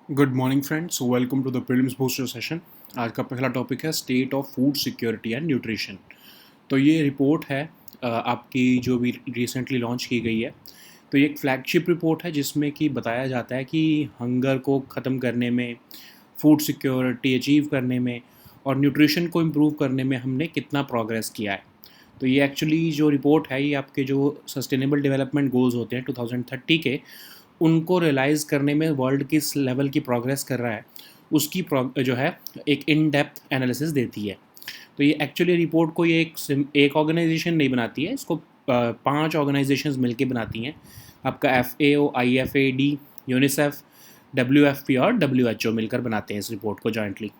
Good morning friends, welcome to the prelims booster session. आज का पहला टॉपिक है state of food security and nutrition. तो ये रिपोर्ट है आपकी जो भी रिसेंटली लॉन्च की गई है। तो ये एक फ्लैगशिप रिपोर्ट है जिसमें कि बताया जाता है कि हंगर को ख़त्म करने में, फूड सिक्योरिटी अचीव करने में और न्यूट्रिशन को इम्प्रूव करने में हमने कितना प्रोग्रेस किया है। तो ये एक्चुअली जो रिपोर्ट है ये आपके जो सस्टेनेबल डेवलपमेंट गोल्स होते हैं 2030 के, उनको रियलाइज़ करने में वर्ल्ड किस लेवल की प्रोग्रेस कर रहा है उसकी जो है एक इन डेप्थ एनालिसिस देती है। तो ये एक्चुअली रिपोर्ट को ये एक ऑर्गेनाइजेशन नहीं बनाती है, इसको 5 ऑर्गेनाइजेशंस मिलके बनाती हैं। आपका FAO, IFAD, यूनिसेफ, WFP और WHO मिलकर बनाते हैं इस रिपोर्ट को जॉइंटली।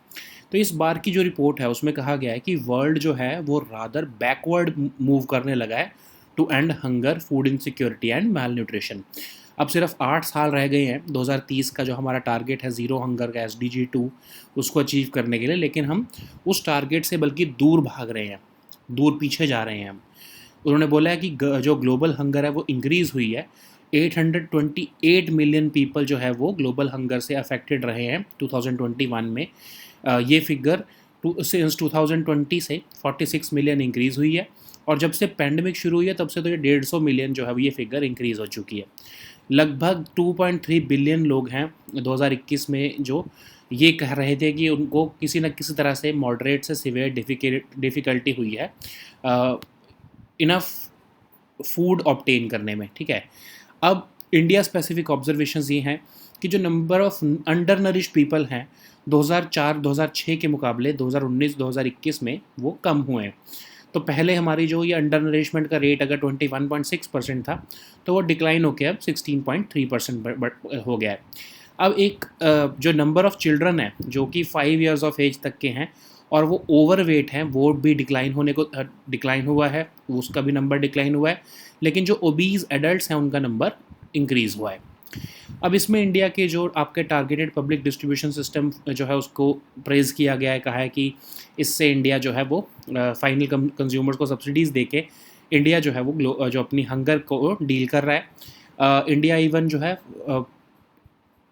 तो इस बार की जो रिपोर्ट है उसमें कहा गया है कि वर्ल्ड जो है वो रादर बैकवर्ड मूव करने लगा है to end hunger, food insecurity and malnutrition. अब सिर्फ 8 साल रह गए हैं 2030 का जो हमारा टारगेट है ज़ीरो हंगर का SDG 2 उसको अचीव करने के लिए, लेकिन हम उस टारगेट से बल्कि दूर भाग रहे हैं, दूर पीछे जा रहे हैं हम। उन्होंने बोला है कि जो ग्लोबल हंगर है वो इंक्रीज़ हुई है। 828 मिलियन पीपल जो है वो ग्लोबल हंगर से अफेक्टेड रहे हैं 2021 में। ये फिगर सिंस 2020 से 46 मिलियन इंक्रीज़ हुई है, और जब से पैंडमिक शुरू हुई है तब से तो ये 150 मिलियन जो है ये फिगर इंक्रीज़ हो चुकी है। लगभग 2.3 बिलियन लोग हैं 2021 में जो ये कह रहे थे कि उनको किसी न किसी तरह से मॉडरेट से सिवियर डिफ़िकल्टी हुई है इनफ फूड ऑब्टेन करने में। ठीक है, अब इंडिया स्पेसिफिक ऑब्जर्वेशंस ये हैं कि जो number of under nourish people हैं 2004-2006 के मुकाबले 2019-2021 में वो कम हुए हैं। तो पहले हमारी जो ये अंडर नरिशमेंट का रेट अगर 21.6% था तो वो डिक्लाइन होकर अब 16.3% हो गया है। अब एक जो नंबर ऑफ़ चिल्ड्रन है जो कि 5 इयर्स ऑफ एज तक के हैं और वो ओवर वेट हैं, वो भी डिक्लाइन हुआ है, उसका भी नंबर डिक्लाइन हुआ है। लेकिन जो ओबीज़ एडल्ट्स हैं उनका नंबर इंक्रीज़ हुआ है। अब इसमें इंडिया के जो आपके टारगेटेड पब्लिक डिस्ट्रीब्यूशन सिस्टम जो है उसको प्रेज़ किया गया है, कहा है कि इससे इंडिया जो है वो फाइनल कंज्यूमर्स को सब्सिडीज़ दे के इंडिया जो है वो जो अपनी हंगर को डील कर रहा है। इंडिया इवन जो है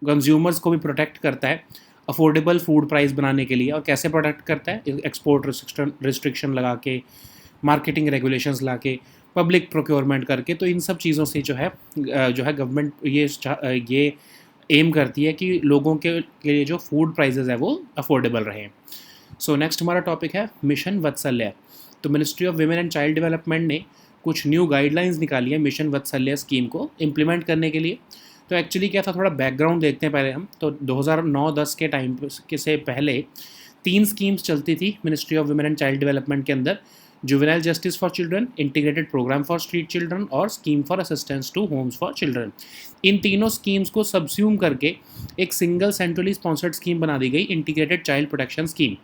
कंज्यूमर्स को भी प्रोटेक्ट करता है अफोर्डेबल फूड प्राइस बनाने के लिए। और कैसे प्रोटेक्ट करता है? एक्सपोर्ट रिस्ट्रिक्शन लगा के, मार्केटिंग रेगुलेशंस ला के, पब्लिक प्रोक्योरमेंट करके। तो इन सब चीज़ों से जो है गवर्नमेंट ये एम करती है कि लोगों के लिए जो फूड प्राइसेस है वो अफोर्डेबल रहें। सो नेक्स्ट हमारा टॉपिक है मिशन वत्सल्य। तो ministry of women and child development ने कुछ न्यू गाइडलाइंस निकाली है मिशन वत्सल्य स्कीम को इम्प्लीमेंट करने के लिए। तो एक्चुअली क्या था, थोड़ा बैकग्राउंड देखते हैं पहले हम। तो 2009-10 के टाइम से पहले 3 स्कीम्स चलती थी ministry of women and child development के अंदर: juvenile justice for children, integrated programme for street children और scheme for assistance to homes for children. इन तीनों स्कीम्स को सबस्यूम करके एक सिंगल सेंट्रली स्पॉन्सर्ड स्कीम बना दी गई, इंटीग्रेटेड चाइल्ड प्रोटेक्शन स्कीम,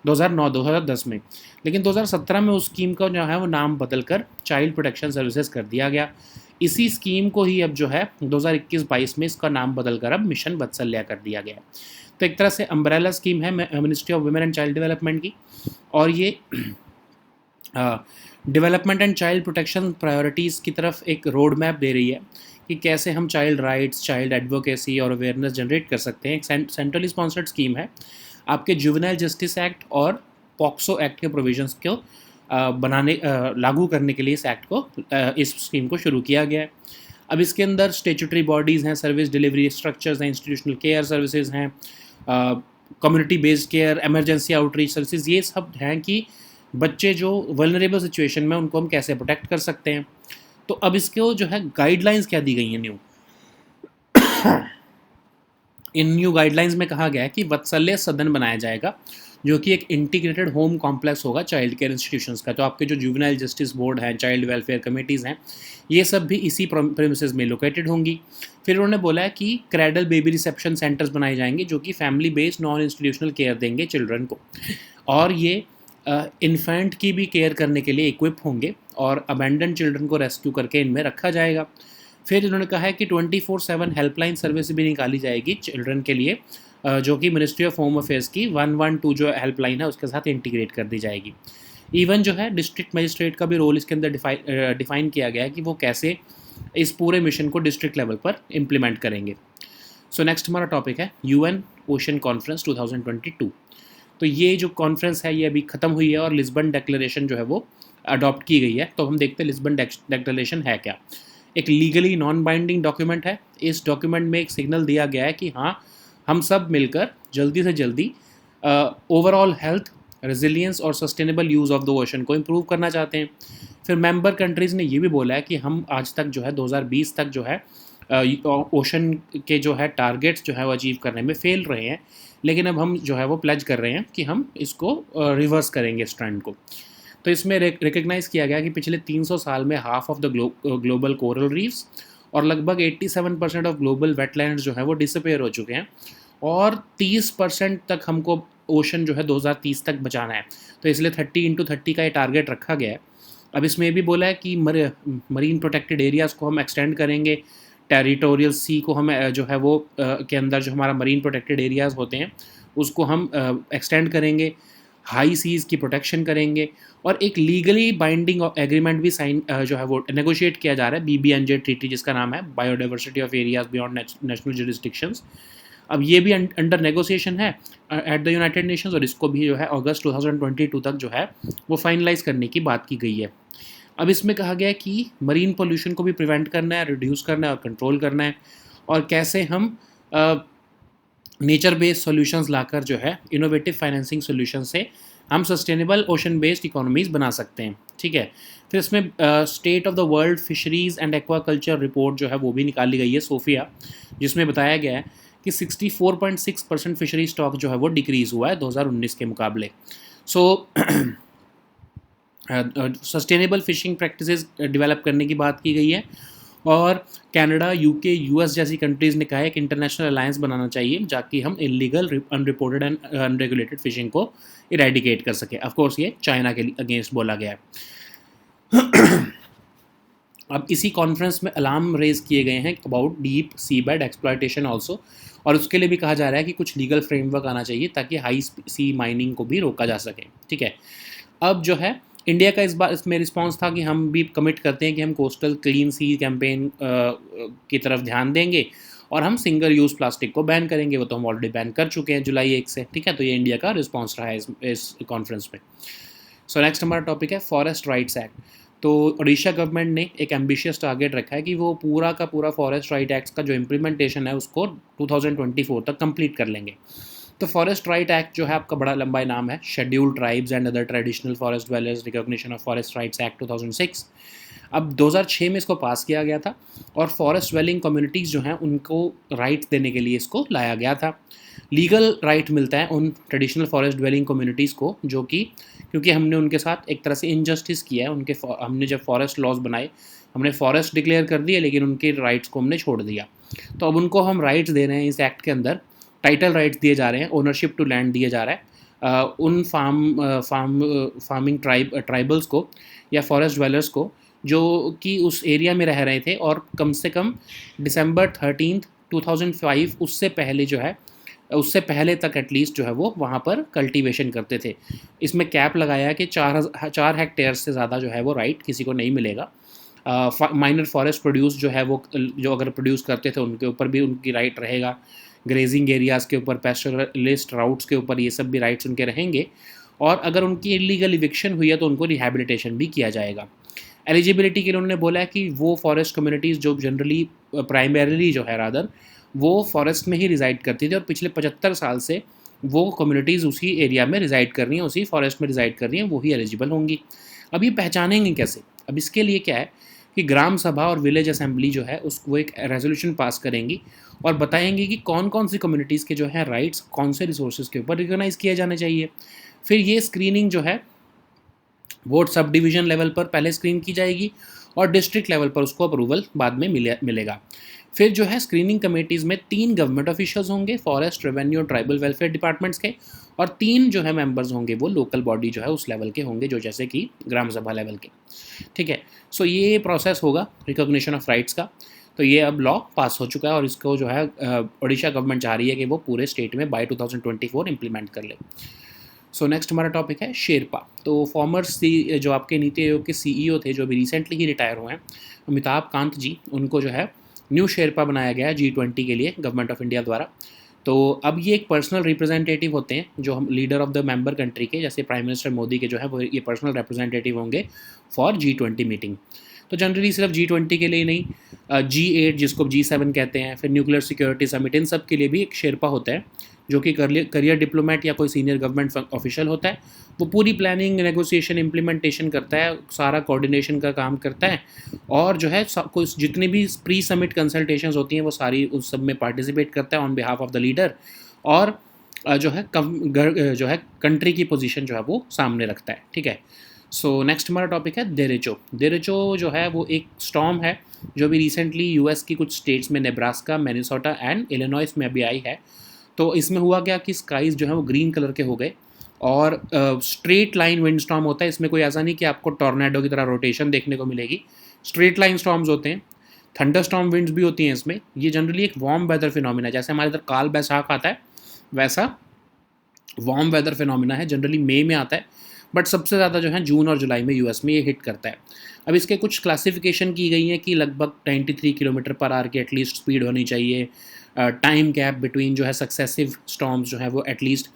2009-2010 में। लेकिन 2017 में उस स्कीम का जो है वो नाम बदलकर चाइल्ड प्रोटेक्शन सर्विसेज कर दिया गया। इसी स्कीम को ही अब जो है 2021-22 में इसका नाम बदलकर अब मिशन वत्सल्य कर दिया गया। तो एक तरह से अम्ब्रेला स्कीम है ministry of women and child development की, और ये development and child protection priorities की तरफ एक रोड मैप दे रही है कि कैसे हम चाइल्ड राइट्स, चाइल्ड एडवोकेसी और अवेयरनेस जनरेट कर सकते हैं। एक सेंट्रली स्पॉन्सर्ड स्कीम है। आपके जुवेनाइल जस्टिस एक्ट और पॉक्सो एक्ट के प्रोविजंस को लागू करने के लिए इस एक्ट को इस स्कीम को शुरू किया गया है। अब इसके अंदर स्टेचुटरी बॉडीज़ हैं, सर्विस डिलीवरी स्ट्रक्चर्स हैं, इंस्टीट्यूशनल केयर सर्विसेज हैं, community based care, emergency outreach services, ये सब हैं कि बच्चे जो वल्नरेबल सिचुएशन में उनको हम कैसे प्रोटेक्ट कर सकते हैं। तो अब इसको जो है गाइडलाइंस क्या दी गई हैं न्यू। इन न्यू गाइडलाइंस में कहा गया है कि वत्सल्य सदन बनाया जाएगा जो कि एक इंटीग्रेटेड होम कॉम्प्लेक्स होगा चाइल्ड केयर इंस्टीट्यूशंस का। तो आपके जो जुवेनाइल जस्टिस बोर्ड हैं, चाइल्ड वेलफेयर कमेटीज़ हैं, ये सब भी इसी प्रेमिसेस में लोकेटेड होंगी। फिर उन्होंने बोला है कि क्रैडल बेबी रिसेप्शन सेंटर्स बनाए जाएंगे जो कि family based non institutional care देंगे चिल्ड्रन को, और ये इन्फेंट की भी केयर करने के लिए इक्विप होंगे और अबेंडन चिल्ड्रन को रेस्क्यू करके इनमें रखा जाएगा। फिर इन्होंने कहा है कि 24/7 हेल्पलाइन सर्विस भी निकाली जाएगी चिल्ड्रन के लिए, जो कि मिनिस्ट्री ऑफ होम अफेयर्स की 112 जो हेल्पलाइन है उसके साथ इंटीग्रेट कर दी जाएगी। इवन जो है डिस्ट्रिक्ट मजिस्ट्रेट का भी रोल इसके अंदर डिफाइन किया गया है कि वो कैसे इस पूरे मिशन को डिस्ट्रिक्ट लेवल पर इम्प्लीमेंट करेंगे। सो नेक्स्ट हमारा टॉपिक है यूएन ओशन कॉन्फ्रेंस 2022। तो ये जो कॉन्फ्रेंस है ये अभी ख़त्म हुई है और लिस्बन डेक्लेरेशन जो है वो अडॉप्ट की गई है। तो हम देखते हैं लिस्बन डेक्लेरेशन है क्या। एक लीगली नॉन बाइंडिंग डॉक्यूमेंट है। इस डॉक्यूमेंट में एक सिग्नल दिया गया है कि हाँ, हम सब मिलकर जल्दी से जल्दी ओवरऑल हेल्थ, रेजिलियंस और sustainable use of the ocean को इम्प्रूव करना चाहते हैं। फिर मेंबर कंट्रीज़ ने ये भी बोला है कि हम आज तक जो है 2020 तक जो है ओशन के जो है टारगेट्स जो है वो अचीव करने में फेल रहे हैं, लेकिन अब हम जो है वो प्लेज कर रहे हैं कि हम इसको रिवर्स करेंगे इस ट्रेंड को। तो इसमें रिकग्नाइज़ किया गया कि पिछले 300 साल में half of the global coral reefs और लगभग 87% ऑफ ग्लोबल वेटलैंड्स जो है वो डिसअपेयर हो चुके हैं और 30% तक हमको ओशन जो है 2030 तक बचाना है। तो इसलिए 30x30 का ये टारगेट रखा गया है। अब इसमें ये भी बोला है कि मरीन प्रोटेक्टेड एरियाज़ को हम एक्सटेंड करेंगे, टेरिटोरियल सी को हम जो है वो के अंदर जो हमारा मरीन प्रोटेक्टेड एरियाज़ होते हैं उसको हम एक्सटेंड करेंगे, हाई सीज़ की प्रोटेक्शन करेंगे और एक लीगली बाइंडिंग एग्रीमेंट भी साइन जो है वो नेगोशिएट किया जा रहा है, BBNJ ट्रीटी जिसका नाम है biodiversity of areas beyond national jurisdictions. अब ये भी अंडर नेगोशिएशन है एट द यूनाइटेड नेशंस और इसको भी जो है अगस्त 2022 तक जो है वो फाइनलाइज करने की बात की गई है। अब इसमें कहा गया है कि मरीन पोल्यूशन को भी प्रिवेंट करना है, रिड्यूस करना है और कंट्रोल करना है और कैसे हम नेचर बेस्ड सॉल्यूशंस लाकर जो है इनोवेटिव फाइनेंसिंग सॉल्यूशन से हम सस्टेनेबल ओशन बेस्ड इकोनॉमीज़ बना सकते हैं। ठीक है, फिर इसमें state of the world fisheries and aquaculture report जो है वो भी निकाली गई है, सोफिया, जिसमें बताया गया है कि 64.6% फिशरी स्टॉक जो है वो डिक्रीज़ हुआ है 2019 के मुकाबले। सो सस्टेनेबल फिशिंग प्रैक्टिसेस डेवलप करने की बात की गई है और कनाडा, UK, US जैसी कंट्रीज़ ने कहा है कि इंटरनेशनल अलायंस बनाना चाहिए जाकि हम illegal, unreported and unregulated fishing को इरेडिकेट कर सकें। ऑफ कोर्स ये चाइना के अगेंस्ट बोला गया है। अब इसी कॉन्फ्रेंस में अलार्म रेज किए गए हैं about deep sea bed exploitation also, और उसके लिए भी कहा जा रहा है कि कुछ लीगल फ्रेमवर्क आना चाहिए ताकि हाई सी माइनिंग को भी रोका जा सके। ठीक है, अब जो है इंडिया का इस बार इसमें रिस्पांस था कि हम भी कमिट करते हैं कि हम कोस्टल क्लीन सी कैंपेन की तरफ ध्यान देंगे और हम सिंगल यूज़ प्लास्टिक को बैन करेंगे। वो तो हम ऑलरेडी बैन कर चुके हैं जुलाई 1 से। ठीक है, तो ये इंडिया का रिस्पांस रहा है इस कॉन्फ्रेंस में। सो नेक्स्ट हमारा टॉपिक है फॉरेस्ट राइट्स एक्ट। तो उड़ीसा गवर्नमेंट ने एक एम्बिशियस टारगेट रखा है कि वो पूरा का पूरा फॉरेस्ट राइट एक्ट का जो इम्प्लीमेंटेशन है उसको 2024 तक कंप्लीट कर लेंगे। तो फॉरेस्ट राइट एक्ट जो है आपका बड़ा लंबा नाम है, scheduled tribes and other traditional forest dwellers recognition of forest rights act 2006। अब 2006 में इसको पास किया गया था और फॉरेस्ट ड्वेलिंग कम्युनिटीज़ जो हैं उनको राइट देने के लिए इसको लाया गया था। लीगल राइट मिलता है उन ट्रेडिशनल फॉरेस्ट ड्वेलिंग कम्युनिटीज़ को जो कि क्योंकि हमने उनके साथ एक तरह से इनजस्टिस किया है। हमने जब फॉरेस्ट लॉज बनाए हमने फॉरेस्ट डिक्लेयर कर दिए लेकिन उनके राइट्स को हमने छोड़ दिया। तो अब उनको हम राइट्स दे रहे हैं इस एक्ट के अंदर, टाइटल राइट्स दिए जा रहे हैं, ओनरशिप टू लैंड दिया जा रहा है उन फार्मिंग ट्राइबल्स को या फॉरेस्ट ड्वेलर्स को जो कि उस एरिया में रह रहे थे और कम से कम December 13, 2005 उससे पहले जो है उससे पहले तक एटलीस्ट जो है वो वहाँ पर कल्टीवेशन करते थे। इसमें कैप लगाया है कि 4 हेक्टेयर से ज़्यादा जो है वो राइट किसी को नहीं मिलेगा। माइनर फॉरेस्ट प्रोड्यूस जो है वो जो अगर प्रोड्यूस करते थे उनके ऊपर भी उनकी राइट रहेगा। ग्रेजिंग एरियाज़ के ऊपर, पैस्टोरलिस्ट राउट्स के ऊपर ये सब भी राइट्स उनके रहेंगे और अगर उनकी इलीगल इविक्शन हुई है तो उनको रिहैबिलिटेशन भी किया जाएगा। एलिजिबिलिटी के लिए उन्होंने बोला है कि वो फॉरेस्ट कम्युनिटीज़ जो जनरली प्राइमरीली जो है रादर वो फॉरेस्ट में ही रिज़ाइड करती थी और पिछले 75 साल से वो कम्युनिटीज़ उसी एरिया में रिज़ाइड कर रही हैं, उसी फॉरेस्ट में रिज़ाइड कर रही हैं, वो ही एलिजिबल होंगी। अब ये पहचानेंगे कैसे? अब इसके लिए क्या है कि ग्राम सभा और विलेज असेंबली जो है उसको एक रेजोल्यूशन पास करेंगी और बताएंगे कि कौन कौन सी कम्युनिटीज़ के जो है राइट्स कौन से रिसोर्सेज के ऊपर रिकॉग्नाइज़ किए जाने चाहिए। फिर ये स्क्रीनिंग जो है वोट सब डिवीज़न लेवल पर पहले स्क्रीन की जाएगी और डिस्ट्रिक्ट लेवल पर उसको अप्रूवल बाद में मिलेगा। फिर जो है स्क्रीनिंग कमेटीज़ में 3 गवर्नमेंट ऑफिशियल्स होंगे, फॉरेस्ट, रेवेन्यू और ट्राइबल वेलफेयर डिपार्टमेंट्स के, और 3 जो है मेंबर्स होंगे वो लोकल बॉडी जो है उस लेवल के होंगे जो जैसे कि ग्राम सभा लेवल के। ठीक है, सो ये प्रोसेस होगा रिकॉग्निशन ऑफ राइट्स का। तो ये अब लॉ पास हो चुका है और इसको जो है उड़ीसा गवर्नमेंट चाह रही है कि वो पूरे स्टेट में बाय 2024 इम्प्लीमेंट कर ले। सो नेक्स्ट हमारा टॉपिक है शेरपा। तो फॉर्मर जो आपके नीति आयोग के CEO थे जो अभी रिसेंटली ही रिटायर हुए हैं, अमिताभ कांत जी, उनको जो है न्यू शेरपा बनाया गया है G20 के लिए गवर्नमेंट ऑफ इंडिया द्वारा। तो अब ये एक पर्सनल रिप्रेजेंटेटिव होते हैं जो हम leader of the member country के, जैसे प्राइम मिनिस्टर मोदी के जो है वो ये पर्सनल रिप्रेजेंटेटिव होंगे फॉर G20 मीटिंग। तो जनरली सिर्फ G20 के लिए ही नहीं, G8 जिसको G7 कहते हैं, फिर न्यूक्लियर सिक्योरिटी समिट, इन सब के लिए भी एक शेरपा होता है जो कि करियर डिप्लोमेट या कोई सीनियर गवर्नमेंट ऑफिशियल होता है। वो पूरी प्लानिंग, नेगोशिएशन, इम्प्लीमेंटेशन करता है, सारा कोऑर्डिनेशन का काम करता है, और जो है कोई जितनी भी प्री समिट कंसल्टेशंस होती हैं वो सारी उस सब में पार्टिसिपेट करता है on behalf of the leader, और जो है कंट्री की पोजीशन जो है वो सामने रखता है। ठीक है। सो नेक्स्ट हमारा टॉपिक है देरेचो। देरेचो जो है वो एक स्टॉर्म है जो भी रिसेंटली यूएस की कुछ स्टेट्स में, नेब्रास्का, मिनेसोटा एंड इलिनॉइस में अभी आई है। तो इसमें हुआ क्या कि स्काइज जो है वो ग्रीन कलर के हो गए, और स्ट्रेट लाइन विंड स्टॉर्म होता है। इसमें कोई ऐसा नहीं कि आपको टॉर्नेडो की तरह रोटेशन देखने को मिलेगी, स्ट्रेट लाइन स्टॉर्म्स होते हैं। थंडर स्टॉर्म विंड्स भी होती हैं इसमें। ये जनरली एक वार्म वेदर फिनोमिना है, जैसे हमारे इधर काल बैसाख आता है वैसा वार्म वेदर फिनोमिना है, जनरली मई में आता है, बट सबसे ज़्यादा जो है जून और जुलाई में यूएस में ये हिट करता है। अब इसके कुछ क्लासिफिकेशन की गई है कि लगभग 93 किलोमीटर पर आवर की एटलीस्ट स्पीड होनी चाहिए। टाइम गैप बिटवीन जो है सक्सेसिव स्टॉर्म्स जो है वो एटलीस्ट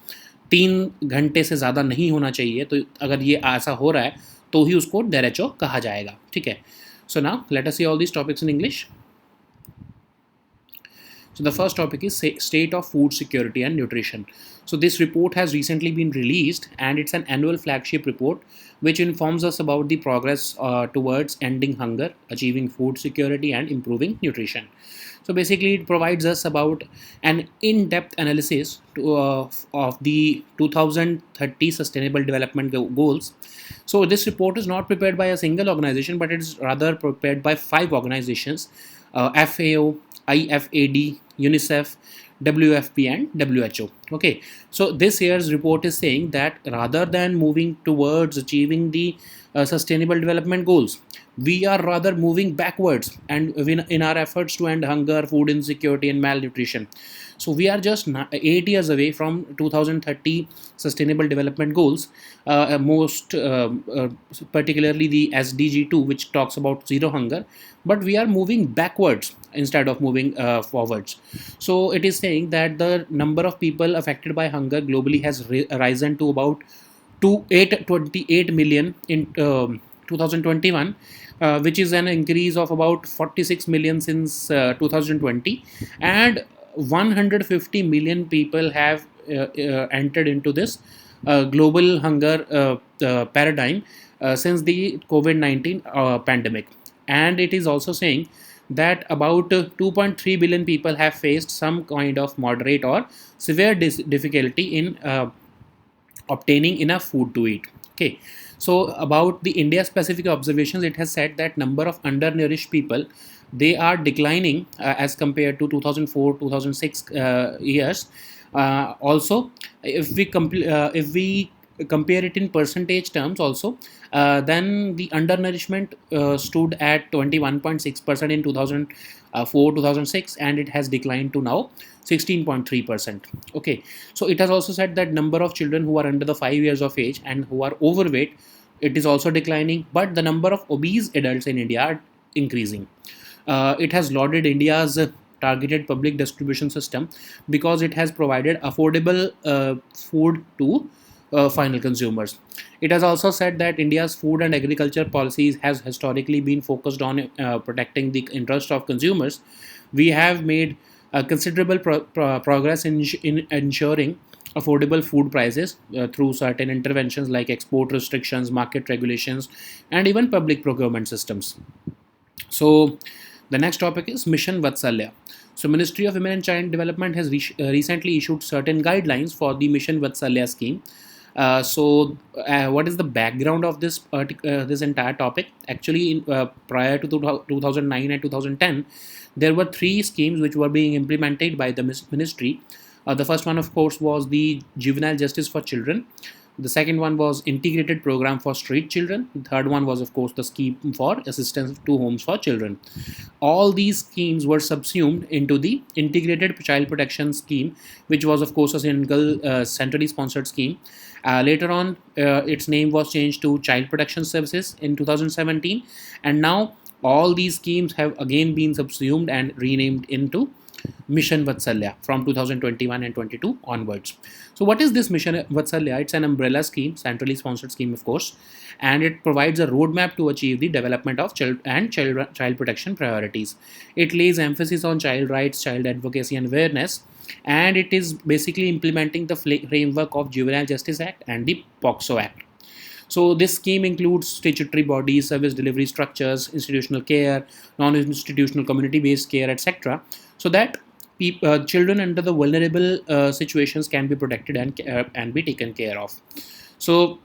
3 घंटे से ज़्यादा नहीं होना चाहिए। तो अगर ये ऐसा हो रहा है तो ही उसको डेरेचो कहा जाएगा। ठीक है। So now let us see all these topics in English. So the first topic is state of food security and nutrition. So this report has recently been released, and it's an annual flagship report which informs us about the progress towards ending hunger, achieving food security, and improving nutrition. So basically it provides us about an in-depth analysis of the 2030 sustainable development goals. So this report is not prepared by a single organization, but it is rather prepared by 5 organizations: FAO, IFAD, UNICEF, WFP, and WHO. Okay, so this year's report is saying that rather than moving towards achieving the sustainable development goals, we are rather moving backwards and in our efforts to end hunger, food insecurity, and malnutrition. So we are just 8 years away from 2030 sustainable development goals, particularly the SDG2, which talks about zero hunger, but we are moving backwards instead of moving forwards. So it is saying that the number of people affected by hunger globally has risen to about 28 million in 2021, which is an increase of about 46 million since 2020, and 150 million people have entered into this global hunger paradigm since the COVID-19 pandemic. And it is also saying that about 2.3 billion people have faced some kind of moderate or severe difficulty in obtaining enough food to eat. Okay, so about the India specific observations, it has said that number of undernourished people, they are declining as compared to 2004 2006 years. Also, if we compare it in percentage terms also, then the undernourishment stood at 21.6% in 2004 2006, and it has declined to now 16.3%. Okay, so it has also said that number of children who are under the 5 years of age and who are overweight, it is also declining, but the number of obese adults in India are increasing. It has lauded India's targeted public distribution system because it has provided affordable food to final consumers. It has also said that India's food and agriculture policies has historically been focused on protecting the interest of consumers. We have made considerable progress in ensuring affordable food prices through certain interventions like export restrictions, market regulations, and even public procurement systems. So the next topic is Mission Vatsalya. So Ministry of Women and Child Development has recently issued certain guidelines for the Mission Vatsalya scheme. What is the background of this this entire topic? Actually, prior to 2009 and 2010, there were 3 schemes which were being implemented by the ministry. The first one, of course, was the Juvenile Justice for Children. The second one was Integrated Program for Street Children. The third one was, of course, the Scheme for Assistance to Homes for Children. All these schemes were subsumed into the Integrated Child Protection Scheme, which was, of course, a single centrally sponsored scheme. Later on, its name was changed to Child Protection Services in 2017, and now All these schemes have again been subsumed and renamed into Mission Vatsalya from 2021 and 22 onwards. So, what is this Mission Vatsalya? It's an umbrella scheme, centrally sponsored scheme, of course, and it provides a roadmap to achieve the development of child protection priorities. It lays emphasis on child rights, child advocacy, and awareness, and it is basically implementing the framework of Juvenile Justice Act and the POCSO Act. So this scheme includes statutory bodies, service delivery structures, institutional care, non-institutional community-based care, etc. So that children under the vulnerable situations can be protected and be taken care of. So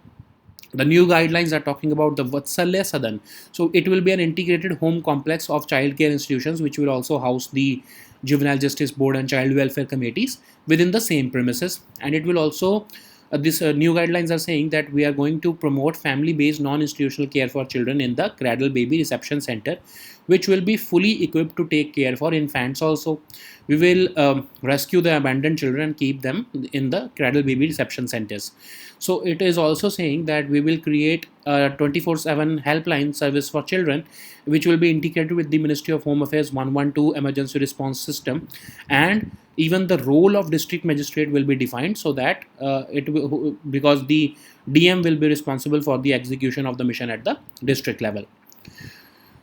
the new guidelines are talking about the Vatsalya Sadan. So it will be an integrated home complex of childcare institutions, which will also house the Juvenile Justice Board and Child Welfare Committees within the same premises. And it will also this new guidelines are saying that we are going to promote family-based non-institutional care for children in the Cradle Baby Reception Center, which will be fully equipped to take care for infants also. We will rescue the abandoned children and keep them in the Cradle Baby Reception Centers. So it is also saying that we will create a 24/7 helpline service for children, which will be integrated with the Ministry of Home Affairs 112 emergency response system, and even the role of district magistrate will be defined, so that it will, because the DM will be responsible for the execution of the mission at the district level.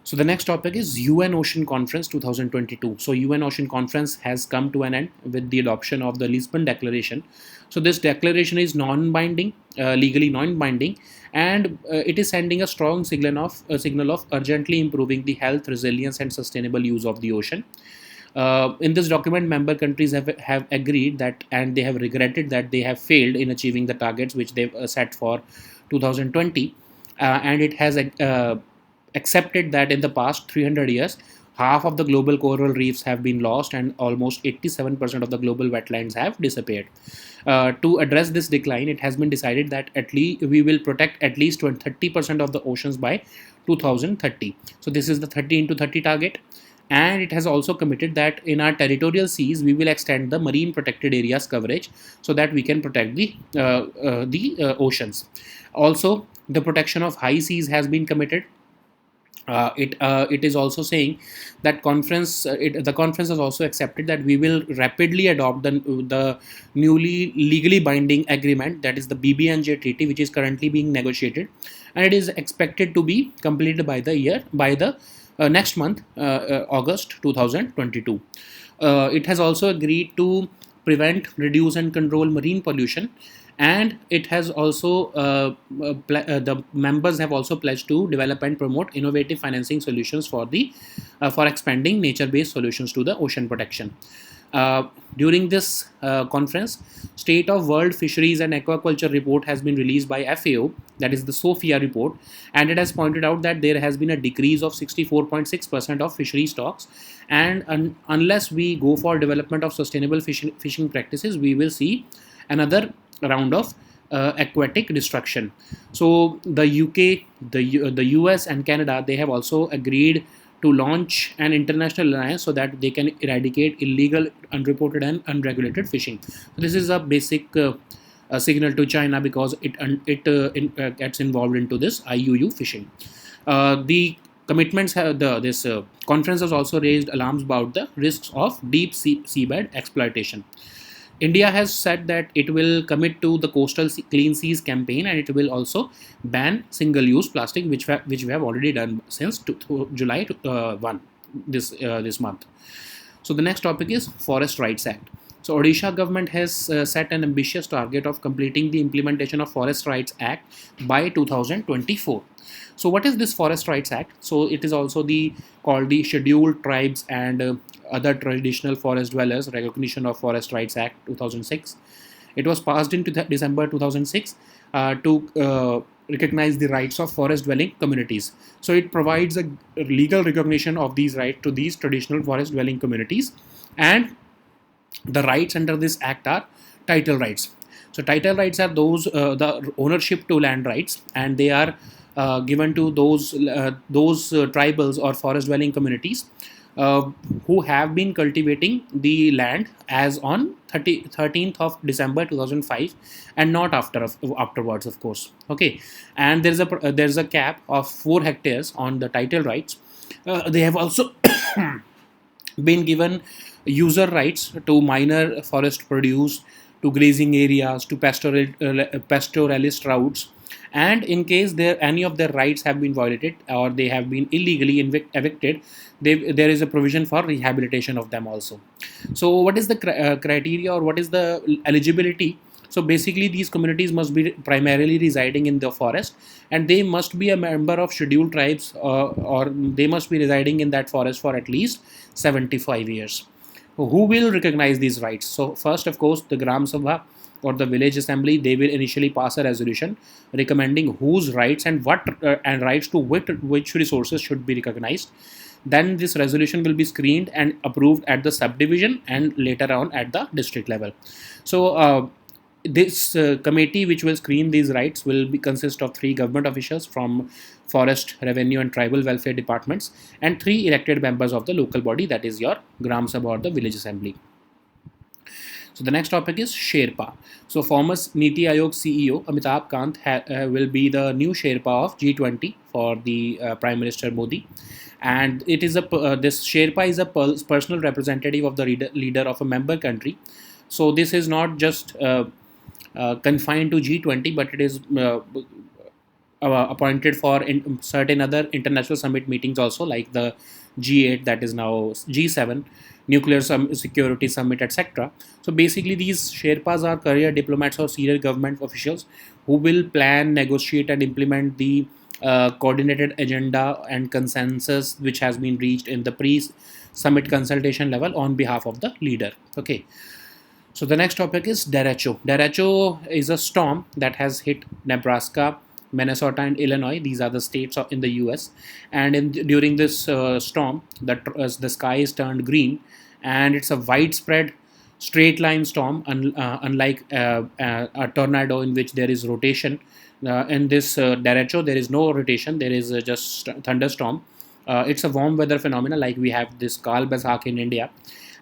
So the next topic is UN Ocean Conference 2022. So UN Ocean Conference has come to an end with the adoption of the Lisbon Declaration. So this declaration is non-binding, legally non-binding, and it is sending a strong signal of urgently improving the health, resilience, and sustainable use of the ocean. In this document, member countries have agreed that, and they have regretted that they have failed in achieving the targets which they've set for 2020, and it has accepted that in the past 300 years, half of the global coral reefs have been lost and almost 87% of the global wetlands have disappeared. To address this decline, it has been decided that at least we will protect at least 30% of the oceans by 2030. So this is the 30 into 30 target. And it has also committed that in our territorial seas, we will extend the marine protected areas coverage so that we can protect the oceans. Also, the protection of high seas has been committed. It is also saying that the conference has also accepted that we will rapidly adopt the newly legally binding agreement, that is the BBNJ treaty, which is currently being negotiated, and it is expected to be completed by the next month, August 2022. It has also agreed to prevent, reduce, and control marine pollution, and it has also the members have also pledged to develop and promote innovative financing solutions for expanding nature-based solutions to the ocean protection. During this conference, State of World Fisheries and Aquaculture report has been released by FAO, that is the SOFIA report, and it has pointed out that there has been a decrease of 64.6% of fishery stocks, and unless we go for development of sustainable fishing practices, we will see another round of aquatic destruction. So the UK, the US, and Canada, they have also agreed to launch an international alliance so that they can eradicate illegal, unreported, and unregulated fishing. So this is a basic signal to China, because it gets involved into this IUU fishing. The commitments have this conference has also raised alarms about the risks of deep seabed exploitation. India has said that it will commit to the Coastal Clean Seas campaign, and it will also ban single-use plastic, which we have already done since July 1 this month. So the next topic is Forest Rights Act. So Odisha government has set an ambitious target of completing the implementation of Forest Rights Act by 2024. So what is this Forest Rights Act? So it is also called the Scheduled Tribes and other traditional forest dwellers recognition of Forest Rights Act 2006. It was passed in December 2006 to recognize the rights of forest dwelling communities. So it provides a legal recognition of these rights to these traditional forest dwelling communities, and the rights under this act are title rights. So title rights are those the ownership to land rights, and they are given to those tribals or forest dwelling communities who have been cultivating the land as on 13th of December 2005, and not afterwards, of course. Okay, and there's a cap of 4 hectares on the title rights, They have also been given user rights to minor forest produce, to grazing areas, to pastoralist routes, and in case any of their rights have been violated or they have been illegally evicted, there is a provision for rehabilitation of them also. So what is the criteria, or what is the eligibility? So basically these communities must be primarily residing in the forest, and they must be a member of scheduled tribes, or they must be residing in that forest for at least 75 years. Who will recognize these rights? So first, of course, the Gram Sabha or the village assembly, they will initially pass a resolution recommending whose rights and what and rights to which resources should be recognized. Then this resolution will be screened and approved at the subdivision and later on at the district level. So this committee which will screen these rights will consist of 3 government officials from forest, revenue and tribal welfare departments, and 3 elected members of the local body, that is your Gram Sabha or the village assembly. So the next topic is Sherpa. So former Niti Aayog CEO Amitabh Kant will be the new Sherpa of G20 for the Prime Minister Modi, and it is this Sherpa is a personal representative of the leader of a member country. So this is not just confined to G20, but it is appointed for certain other international summit meetings also, like the G8, that is now G7, nuclear security summit, etc. So basically these Sherpas are career diplomats or senior government officials who will plan, negotiate and implement the coordinated agenda and consensus which has been reached in the pre-summit consultation level on behalf of the leader. Okay. So the next topic is derecho. Derecho is a storm that has hit Nebraska, Minnesota, and Illinois. These are the states in the U.S. And during this storm, the sky is turned green, and it's a widespread straight line storm, unlike a tornado in which there is rotation. In this derecho, there is no rotation. There is just thunderstorm. It's a warm weather phenomena, like we have this Kal Baisakh in India,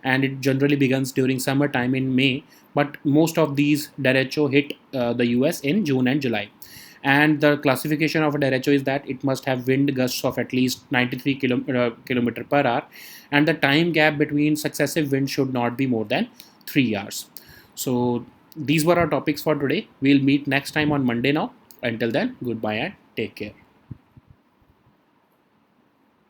and it generally begins during summertime in May. But most of these derecho hit the US in June and July. And the classification of a derecho is that it must have wind gusts of at least 93 kilometer per hour, and the time gap between successive winds should not be more than 3 hours. So these were our topics for today. We'll meet next time on Monday now. Until then, goodbye and take care.